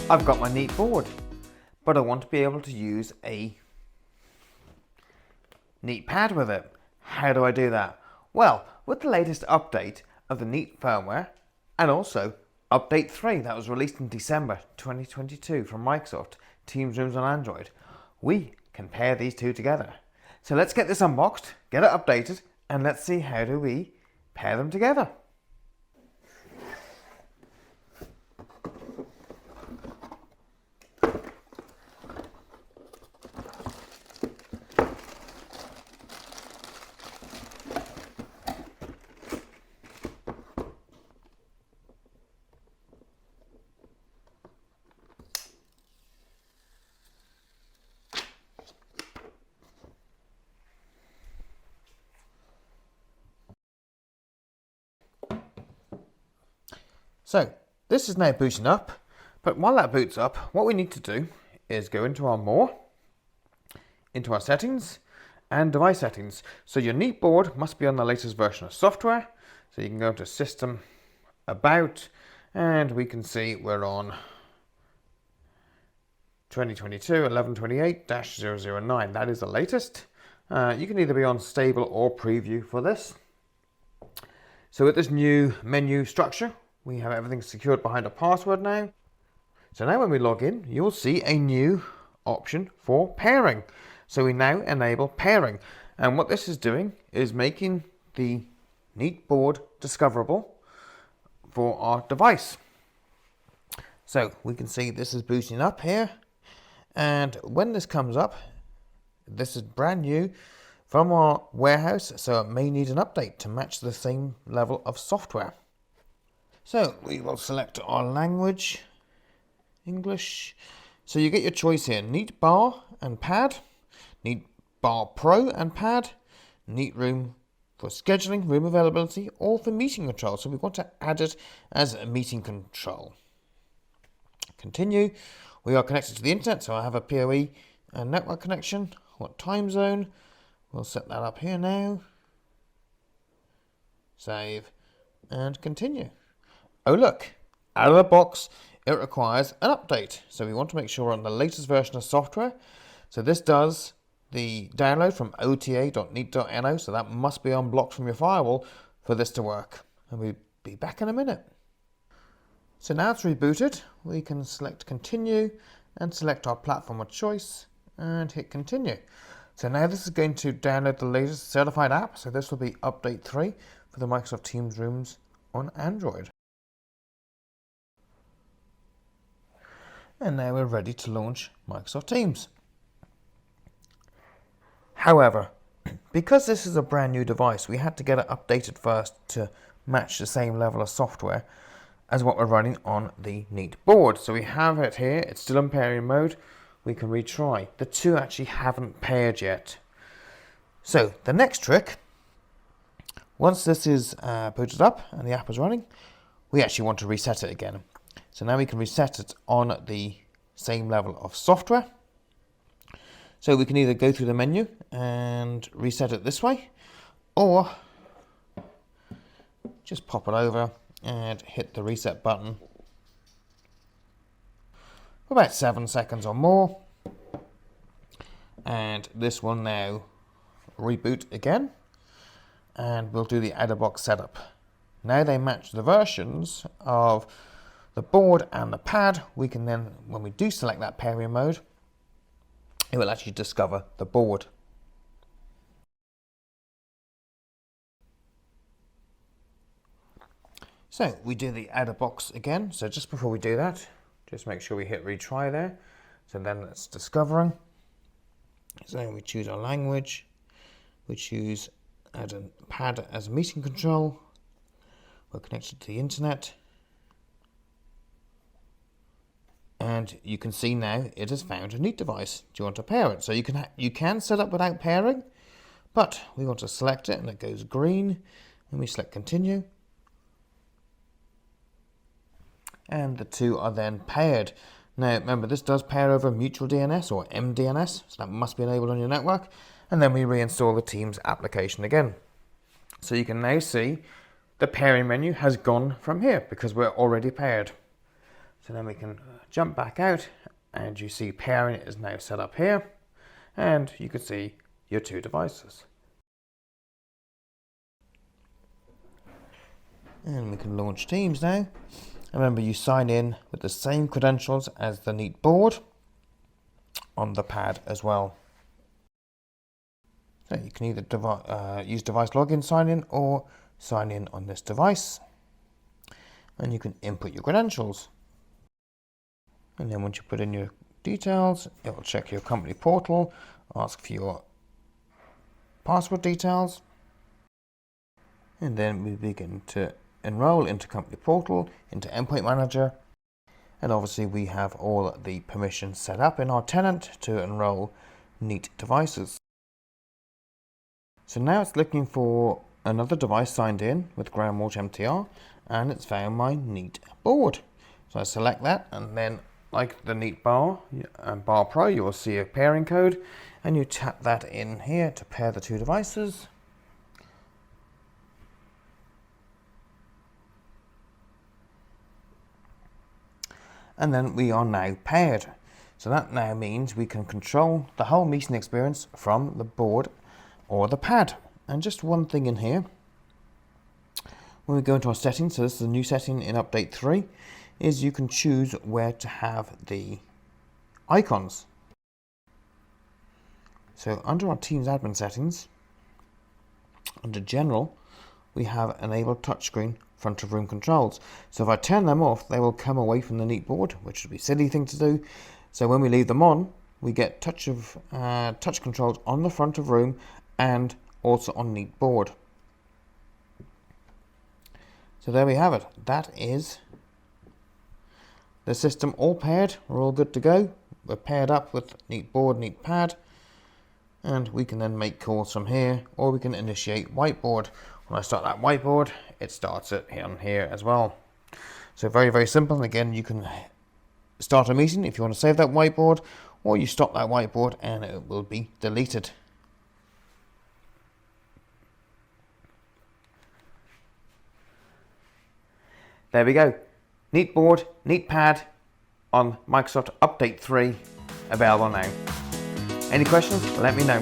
I've got my neat board, but I want to be able to use a neat pad with it. How do I do that? Well, with the latest update of the neat firmware, and also update 3 that was released in December 2022 from Microsoft, Teams Rooms on Android, we can pair these two together. So let's get this unboxed, get it updated, and let's see how do we pair them together. So this is now booting up, but while that boots up, what we need to do is go into our More, into our settings, and device settings. So your neat board must be on the latest version of software. So you can go to System, About, and we can see we're on 2022-1128-009. That is the latest. You can either be on Stable or Preview for this. So with this new menu structure, we have everything secured behind a password now. So now when we log in, you'll see a new option for pairing. So we now enable pairing. And what this is doing is making the neat board discoverable for our device. So we can see this is booting up here. And when this comes up, this is brand new from our warehouse, so it may need an update to match the same level of software. So we will select our language, English. So you get your choice here, Neat Bar and Pad, Neat Bar Pro and Pad, Neat Room for scheduling, room availability, or for meeting control. So we want to add it as a meeting control. Continue. We are connected to the internet, so I have a PoE and network connection. What time zone? We'll set that up here now. Save and continue. Oh look, out of the box, it requires an update. So we want to make sure we're on the latest version of software. So this does the download from ota.neat.no, so that must be unblocked from your firewall for this to work. And we'll be back in a minute. So now it's rebooted, we can select continue and select our platform of choice and hit continue. So now this is going to download the latest certified app. So this will be update 3 for the Microsoft Teams Rooms on Android. And now we're ready to launch Microsoft Teams. However, because this is a brand new device, we had to get it updated first to match the same level of software as what we're running on the neat board. So we have it here, it's still in pairing mode. We can retry. The two actually haven't paired yet. So the next trick, once this is booted up and the app is running, we actually want to reset it again. So now we can reset it on the same level of software. So we can either go through the menu and reset it this way, or just pop it over and hit the reset button for about 7 seconds or more. And this will now reboot again, and we'll do the out-of-box setup. Now they match the versions of the board and the pad. We can then, when we do select that pairing mode, it will actually discover the board. So we do the out of box again. So just before we do that, just make sure we hit retry there. So then it's discovering. So we choose our language. We choose add a pad as a meeting control. We're connected to the internet. And you can see now it has found a neat device. Do you want to pair it? So you can set up without pairing, but we want to select it and it goes green, and we select continue. And the two are then paired. Now remember, this does pair over mutual DNS or MDNS, so that must be enabled on your network. And then we reinstall the Teams application again. So you can now see the pairing menu has gone from here because we're already paired. So then we can jump back out, and you see pairing is now set up here, and you can see your two devices. And we can launch Teams now. Remember, you sign in with the same credentials as the Neat board on the pad as well. So you can either use device login sign in or sign in on this device, and you can input your credentials. And then once you put in your details, it will check your company portal, ask for your password details, and then we begin to enroll into company portal, into endpoint manager, and obviously we have all the permissions set up in our tenant to enroll Neat devices. So now it's looking for another device signed in with GroundWatch MTR, and it's found my Neat board. So I select that, and then like the Neat Bar and Bar Pro, you will see a pairing code, and you tap that in here to pair the two devices. And then we are now paired. So that now means we can control the whole meeting experience from the board or the pad. And just one thing in here, when we go into our settings, so this is a new setting in update 3, is you can choose where to have the icons. So under our Teams admin settings, under general, we have enabled touchscreen front of room controls. So if I turn them off, they will come away from the Neat board, which would be a silly thing to do. So when we leave them on, we get touch controls on the front of room and also on Neat board. So there we have it. That is the system all paired. We're all good to go. We're paired up with Neat board, Neat pad, and we can then make calls from here, or we can initiate whiteboard. When I start that whiteboard, it starts it here as well. So very, very simple. And again, you can start a meeting if you want to save that whiteboard, or you stop that whiteboard and it will be deleted. There we go. Neat board, Neat pad on Microsoft Update 3, available now. Any questions? Let me know.